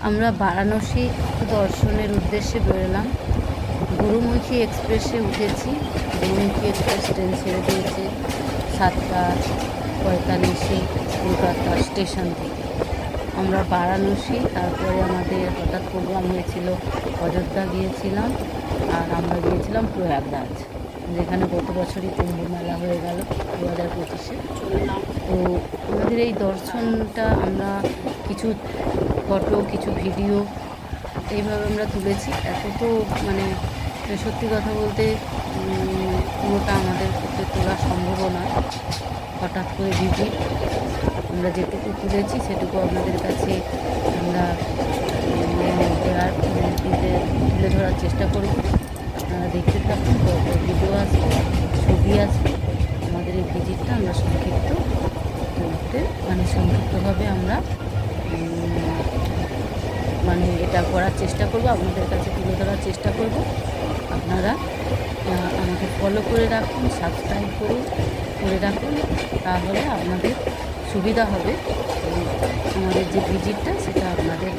আমরা বারাণসী দর্শনের উদ্দেশ্যে বেরোলাম। গুরুমুখী এক্সপ্রেসে উঠেছি। গুরুমুখী এক্সপ্রেস ট্রেন ছেড়ে দিয়েছে 7:45 কলকাতা স্টেশন থেকে। আমরা বারাণসী, তারপরে আমাদের হঠাৎ প্রোগ্রাম হয়েছিল, অযোধ্যা গিয়েছিলাম, আর আমরা গিয়েছিলাম প্রয়াগরাজ, যেখানে গত বছরই কুম্ভ মেলা হয়ে গেল 2025-এ। তো আমাদের এই দর্শনটা আমরা কিছু ফটো, কিছু ভিডিও এইভাবে আমরা তুলেছি। এত তো মানে সত্যি কথা বলতে পুরোটা আমাদের পক্ষে তোলা সম্ভব নয়। হঠাৎ করে ভিজিট আমরা যেটুকু তুলেছি সেটুকু আপনাদের কাছে আমরা তুলে ধরার চেষ্টা করব। আপনারা দেখতে থাকুন, ভিডিও আসবে, ছবি আসবে। আমাদের এই ভিজিটটা আমরা সংক্ষিপ্তভাবে আমরা এটা করার চেষ্টা করব, আপনাদের কাছে তুলে ধরার চেষ্টা করব। আপনারা আমাকে ফলো করে রাখুন, সাবস্ক্রাইব করে রাখুন, তাহলে আপনাদের সুবিধা হবে। আমাদের যে ভিজিটটা সেটা আপনাদের